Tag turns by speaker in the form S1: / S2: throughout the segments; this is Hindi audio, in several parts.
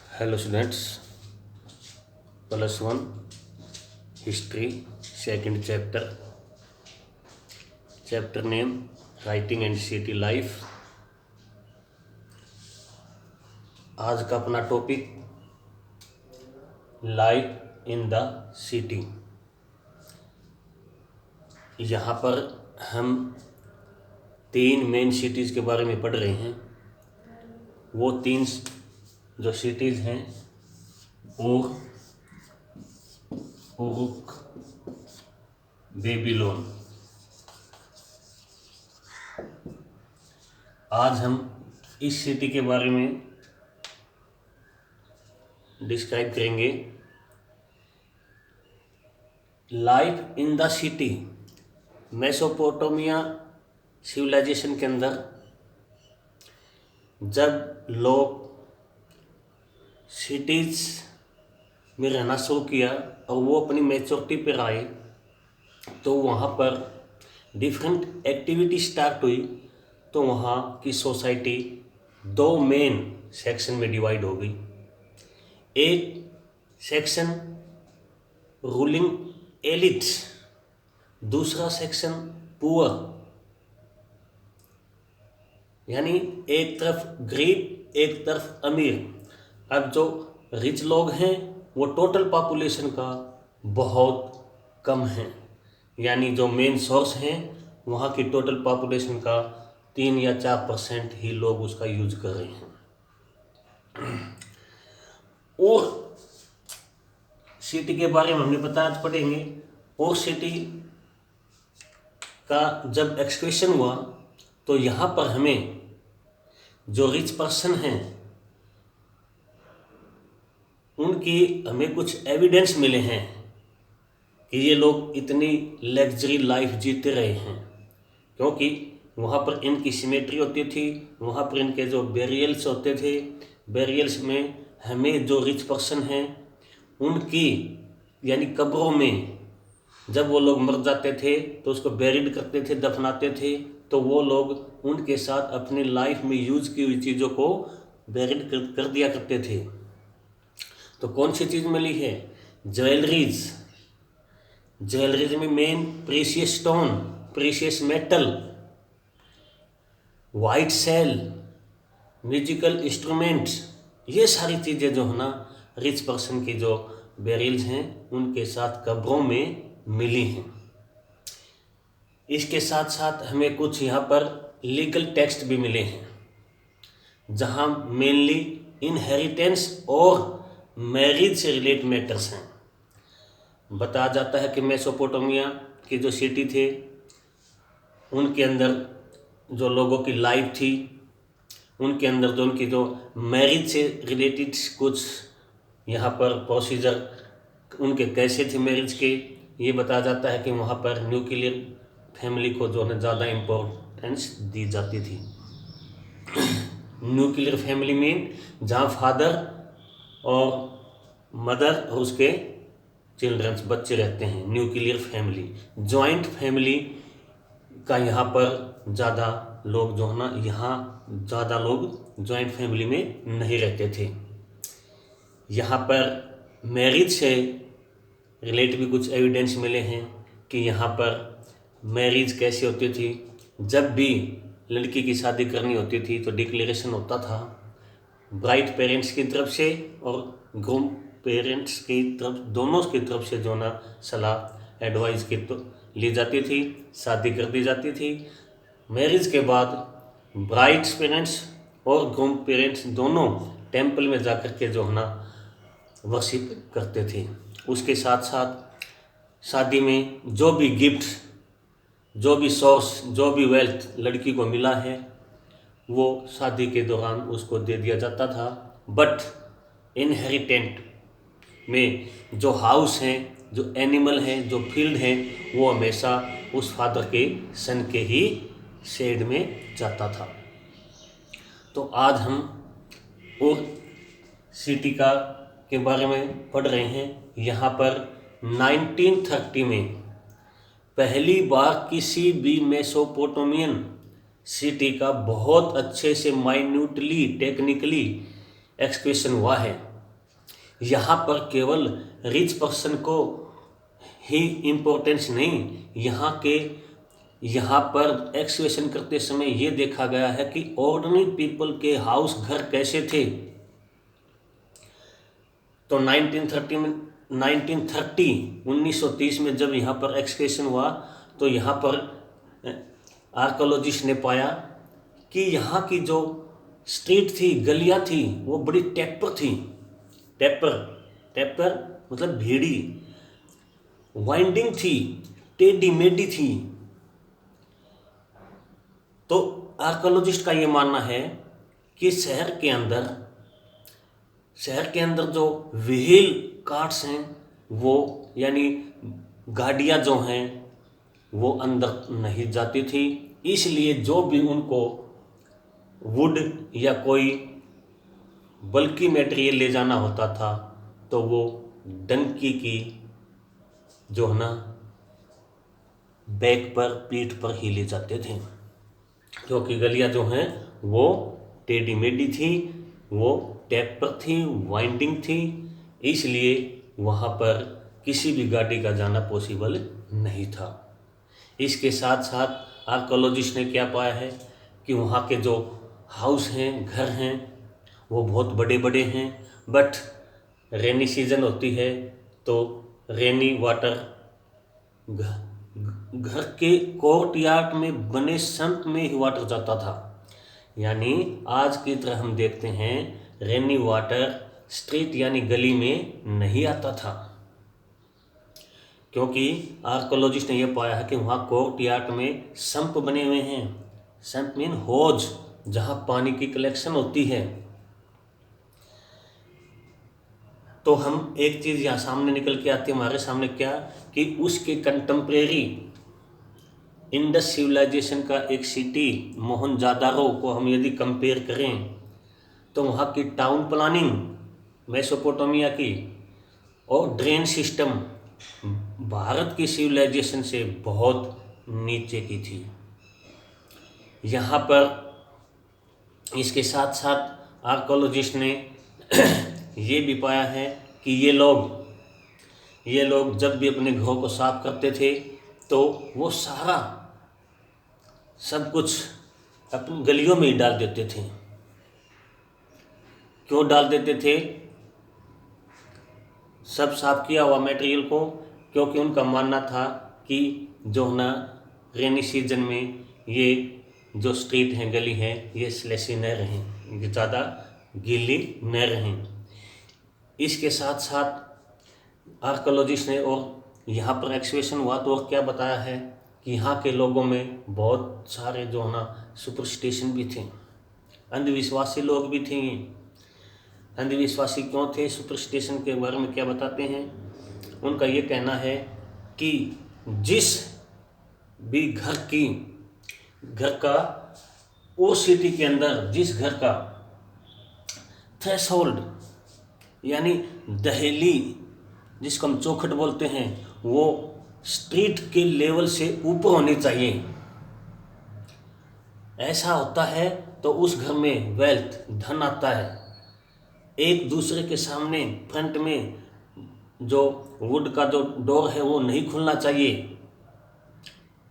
S1: Hello students, plus one history, second chapter name writing and city life। आज का अपना topic life in the city. यहाँ पर हम तीन मेन सिटीज़ के बारे में पढ़ रहे हैं। वो तीन जो सिटीज़ हैं ऊर, उरुक, बेबीलोन। आज हम इस सिटी के बारे में डिस्क्राइब करेंगे। Life in the city, Mesopotamia civilization के अंदर जब लोग सिटीज़ में रहना शुरू किया और वो अपनी मैच्योरिटी पर आए तो वहाँ पर डिफरेंट एक्टिविटी स्टार्ट हुई। तो वहाँ की सोसाइटी दो मेन सेक्शन में डिवाइड हो गई। एक सेक्शन रूलिंग एलिट, दूसरा सेक्शन पुअर, यानी एक तरफ गरीब एक तरफ अमीर। अब जो रिच लोग हैं वो टोटल पॉपुलेशन का बहुत कम है, यानी जो मेन सोर्स हैं वहाँ की टोटल पॉपुलेशन का 3 या 4% ही लोग उसका यूज कर रहे हैं। और सिटी के बारे में हमने बताया, आज पढ़ेंगे। और सिटी का जब एक्सक्वेशन हुआ तो यहाँ पर हमें जो रिच पर्सन हैं उनकी हमें कुछ एविडेंस मिले हैं कि ये लोग इतनी लग्जरी लाइफ जीते रहे हैं, क्योंकि वहाँ पर इनकी सिमेट्री होती थी। वहाँ पर इनके जो बेरियल्स होते थे, बेरियल्स में हमें जो रिच पर्सन हैं उनकी यानी कब्रों में जब वो लोग मर जाते थे तो उसको बेरिड करते थे, दफनाते थे। तो वो लोग उनके साथ अपनी लाइफ में यूज़ की हुई चीज़ों को बेरिड कर दिया करते थे। तो कौन सी चीज़ मिली है? ज्वेलरीज। ज्वेलरीज में main precious stone, precious metal, white shell, musical instruments, ये सारी चीज़ें जो है ना रिच पर्सन की जो बेरिल्स हैं उनके साथ कब्रों में मिली हैं। इसके साथ साथ हमें कुछ यहाँ पर लीगल टेक्स्ट भी मिले हैं जहाँ मेनली इनहेरिटेंस और मैरिज से रिलेट मैटर्स हैं। बताया जाता है कि मेसोपोटामिया की जो सिटी थे उनके अंदर जो लोगों की लाइफ थी, उनके अंदर जो उनकी जो मैरिज से रिलेटेड कुछ यहाँ पर प्रोसीजर उनके कैसे थे मैरिज के, ये बताया जाता है कि वहाँ पर न्यूक्लियर फैमिली को जो है ज़्यादा इम्पोर्टेंस दी जाती थी। न्यूक्लियर फैमिली में जहाँ फादर और मदर और उसके चिल्ड्रंस बच्चे रहते हैं, न्यूक्लियर फैमिली। जॉइंट फैमिली का यहाँ पर ज़्यादा लोग जो है ना, यहाँ ज़्यादा लोग जॉइंट फैमिली में नहीं रहते थे। यहाँ पर मैरिज से रिलेट भी कुछ एविडेंस मिले हैं कि यहाँ पर मैरिज कैसी होती थी। जब भी लड़की की शादी करनी होती थी तो डिक्लेरेशन होता था ब्राइड पेरेंट्स की तरफ से और ग्रूम पेरेंट्स की तरफ, दोनों की तरफ से जो ना सलाह एडवाइस की तो ली जाती थी, शादी कर दी जाती थी। मैरिज के बाद ब्राइड्स पेरेंट्स और ग्रूम पेरेंट्स दोनों टेंपल में जाकर के जो है ना वर्शिप करते थे। उसके साथ साथ शादी में जो भी गिफ्ट, जो भी सोर्स, जो भी वेल्थ लड़की को मिला है वो शादी के दौरान उसको दे दिया जाता था। बट इनहेरिटेंट में जो हाउस हैं, जो एनिमल हैं, जो फील्ड हैं, वो हमेशा उस फादर के सन के ही शेड में जाता था। तो आज हम और सिटी के बारे में पढ़ रहे हैं। यहाँ पर 1930 में पहली बार किसी भी मेसोपोटामियन सिटी का बहुत अच्छे से माइन्यूटली टेक्निकली एक्सक्वेशन हुआ है। यहाँ पर केवल रिच पर्सन को ही इम्पोर्टेंस नहीं, यहाँ पर एक्सकेवेशन करते समय ये देखा गया है कि ऑर्डिनरी पीपल के हाउस, घर कैसे थे। तो 1930 में जब यहाँ पर एक्सकेवेशन हुआ तो यहाँ पर आर्कोलॉजिस्ट ने पाया कि यहाँ की जो स्ट्रीट थी, गलियाँ थी, वो बड़ी टेपर थी। टेपर मतलब भीड़ी, वाइंडिंग थी, टेढ़ी मेढ़ी थी। तो आर्कोलॉजिस्ट का ये मानना है कि शहर के अंदर जो व्हील कार्ट्स हैं वो, यानी गाड़ियाँ जो हैं वो अंदर नहीं जाती थी, इसलिए जो भी उनको वुड या कोई बल्कि मटेरियल ले जाना होता था तो वो डंकी की जो है ना बैक पर, पीठ पर ही ले जाते थे, क्योंकि गलियां जो हैं वो टेढ़ी मेढ़ी थी, वो टेपर थी, वाइंडिंग थी, इसलिए वहाँ पर किसी भी गाड़ी का जाना पॉसिबल नहीं था। इसके साथ साथ आर्कोलॉजिस्ट ने क्या पाया है कि वहाँ के जो हाउस हैं, घर हैं, वो बहुत बड़े बड़े हैं, बट रेनी सीजन होती है तो रेनी वाटर घर के कोर्ट यार्ड में बने संप में ही वाटर जाता था। यानी आज की तरह हम देखते हैं रेनी वाटर स्ट्रीट यानी गली में नहीं आता था, क्योंकि आर्कोलॉजिस्ट ने यह पाया है कि वहाँ कोर्ट यार्ड में संप बने हुए हैं। संप मीन होज, जहाँ पानी की कलेक्शन होती है। तो हम एक चीज़ यहाँ सामने निकल के आती है हमारे सामने, क्या कि उसके कंटेम्प्रेरी इंडस सिविलाइजेशन का एक सिटी मोहनजोदारो को हम यदि कंपेयर करें तो वहाँ की टाउन प्लानिंग मेसोपोटामिया की और ड्रेन सिस्टम भारत की सिविलाइजेशन से बहुत नीचे की थी। यहाँ पर इसके साथ साथ आर्कोलॉजिस्ट ने ये भी पाया है कि ये लोग जब भी अपने घरों को साफ करते थे तो वो सारा सब कुछ अपनी गलियों में ही डाल देते थे। क्यों डाल देते थे सब साफ किया हुआ मटेरियल को? क्योंकि उनका मानना था कि जो ना रेनी सीजन में ये जो स्ट्रीट हैं, गली हैं, ये स्लेसी न रहें, ये ज़्यादा गीली न रहें। इसके साथ साथ आर्कोलॉजिस्ट ने और यहाँ पर एक्सकेवेशन हुआ तो क्या बताया है कि यहाँ के लोगों में बहुत सारे जो है ना सुपरस्टिशन भी थे, अंधविश्वासी लोग भी थे। अंधविश्वासी क्यों थे? सुपरस्टिशन के बारे में क्या बताते हैं? उनका ये कहना है कि जिस भी घर का उस सिटी के अंदर जिस घर का थ्रेशोल्ड यानी दहेली, जिसको हम चौखट बोलते हैं, वो स्ट्रीट के लेवल से ऊपर होनी चाहिए। ऐसा होता है तो उस घर में वेल्थ, धन आता है। एक दूसरे के सामने फ्रंट में जो वुड का जो डोर है वो नहीं खुलना चाहिए।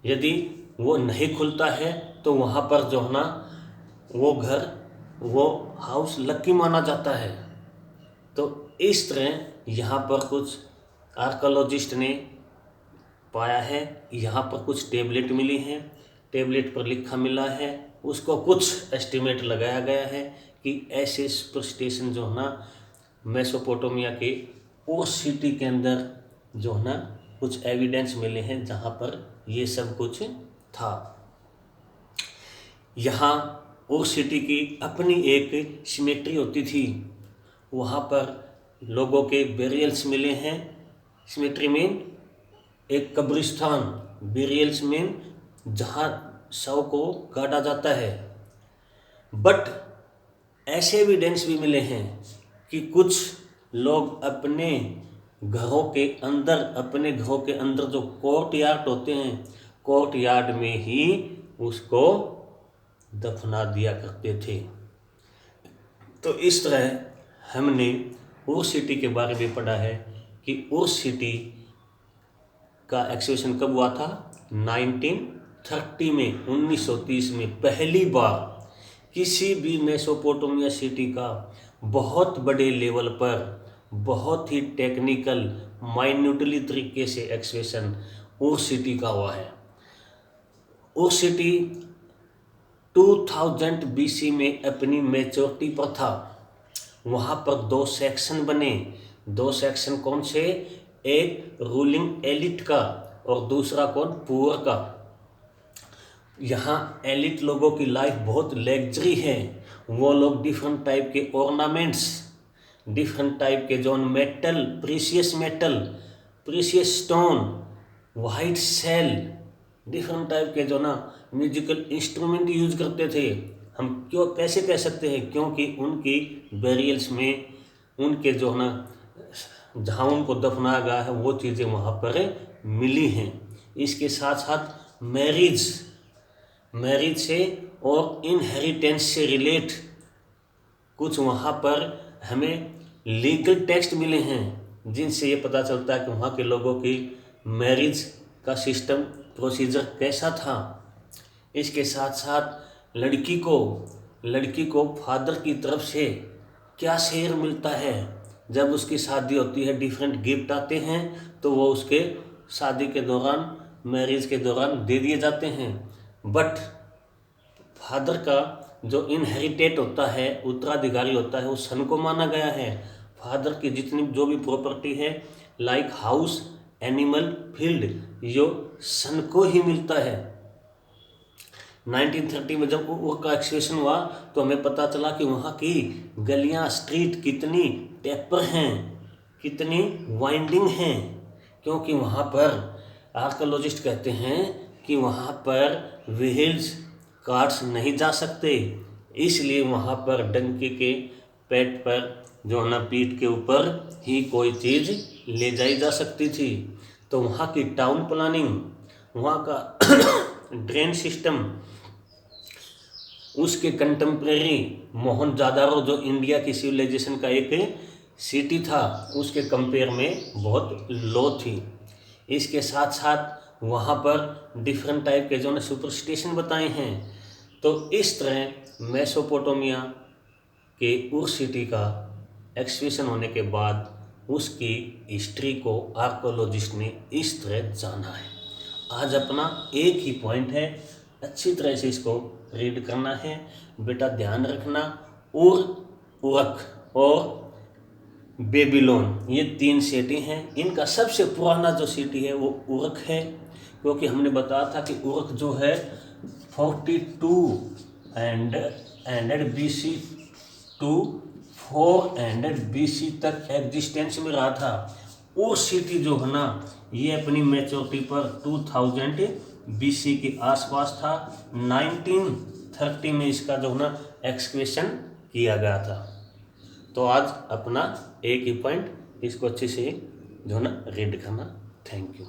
S1: यदि वो नहीं खुलता है तो वहाँ पर जो है ना वो घर, वो हाउस लकी माना जाता है। तो इस तरह यहाँ पर कुछ आर्कोलॉजिस्ट ने पाया है। यहाँ पर कुछ टेबलेट मिली हैं, टेबलेट पर लिखा मिला है, उसको कुछ एस्टिमेट लगाया गया है कि ऐसे सुपरस्टिशन जो है ना मेसोपोटामिया के उस सिटी के अंदर जो है ना कुछ एविडेंस मिले हैं जहाँ पर ये सब कुछ था। यहाँ उस सिटी की अपनी एक सिमेट्री होती थी। वहाँ पर लोगों के बेरियल्स मिले हैं। सिमेट्री में एक कब्रिस्तान, बेरियल्स में जहाँ शव को गाड़ा जाता है। बट ऐसे एविडेंस भी मिले हैं कि कुछ लोग अपने घरों के अंदर जो कोर्ट यार्ड होते हैं, कोर्ट यार्ड में ही उसको दफना दिया करते थे। तो इस तरह हमने उर सिटी के बारे में पढ़ा है कि उर सिटी का एक्सकेवेशन कब हुआ था? 1930 में, 1930 में पहली बार किसी भी मेसोपोटामिया सिटी का बहुत बड़े लेवल पर, बहुत ही टेक्निकल माइन्यूटली तरीके से एक्सकेवेशन उर सिटी का हुआ है। उर सिटी 2000 BC में अपनी मैच्योरिटी पर था। वहाँ पर 2 सेक्शन बने। 2 सेक्शन कौन से? एक रूलिंग एलिट का और दूसरा कौन? पुअर का। यहाँ एलिट लोगों की लाइफ बहुत लग्जरी है। वो लोग डिफरेंट टाइप के ऑर्नामेंट्स, डिफरेंट टाइप के जो metal, precious metal, precious stone, white shell, different type के जो म्यूजिकल इंस्ट्रूमेंट यूज करते थे। हम क्यों कैसे कह सकते हैं? क्योंकि उनकी बेरियल्स में उनके जो जहाँ उनको दफनाया गया है वो चीज़ें वहाँ पर मिली हैं। इसके साथ साथ मैरिज से और इनहेरिटेंस से रिलेट कुछ वहाँ पर हमें लीगल टेक्स्ट मिले हैं, जिनसे ये पता चलता है कि वहाँ के लोगों की मैरिज का सिस्टम, प्रोसीजर कैसा था। इसके साथ साथ लड़की को फादर की तरफ से क्या शेयर मिलता है। जब उसकी शादी होती है डिफरेंट गिफ्ट आते हैं तो वो उसके शादी के दौरान, मैरिज के दौरान दे दिए जाते हैं। बट फादर का जो इनहेरिटेट होता है, उत्तराधिकारी होता है, वो सन को माना गया है। फादर की जितनी जो भी प्रॉपर्टी है, लाइक हाउस, एनिमल, फील्ड, यो सन को ही मिलता है। 1930 में जब उर का एक्सकेवेशन हुआ तो हमें पता चला कि वहाँ की गलियाँ, स्ट्रीट कितनी टेपर हैं, कितनी वाइंडिंग हैं, क्योंकि वहाँ पर आर्कियोलॉजिस्ट कहते हैं कि वहाँ पर व्हील्स, कार्स नहीं जा सकते, इसलिए वहाँ पर डंकी के पेट पर जो पीठ के ऊपर ही कोई चीज़ ले जाई जा सकती थी। तो वहाँ की टाउन प्लानिंग, वहाँ का ड्रेन सिस्टम, उसके कंटेम्प्रेरी मोहनजोदारो जो इंडिया की सिविलाइजेशन का एक सिटी था, उसके कंपेयर में बहुत लो थी। इसके साथ साथ वहाँ पर डिफरेंट टाइप के जो सुपरस्टिशन बताए हैं। तो इस तरह मेसोपोटामिया के उर सिटी का एक्सकेवेशन होने के बाद उसकी हिस्ट्री को आर्कियोलॉजिस्ट ने इस तरह जाना है। आज अपना एक ही पॉइंट है, अच्छी तरह से इसको रीड करना है बेटा, ध्यान रखना। उरक और बेबीलोन, ये 3 सिटी हैं। इनका सबसे पुराना जो सिटी है वो उरक है, क्योंकि हमने बताया था कि उरक जो है 4200 BC टू 400 BC तक एग्जिस्टेंस में रहा था। वो सिटी जो है ये अपनी मैच्योरिटी पर 2000 BC के आसपास था। 1930 में इसका जो एक्सकेवेशन किया गया था। तो आज अपना एक ही पॉइंट, इसको अच्छे से जो रीड करना। Thank you.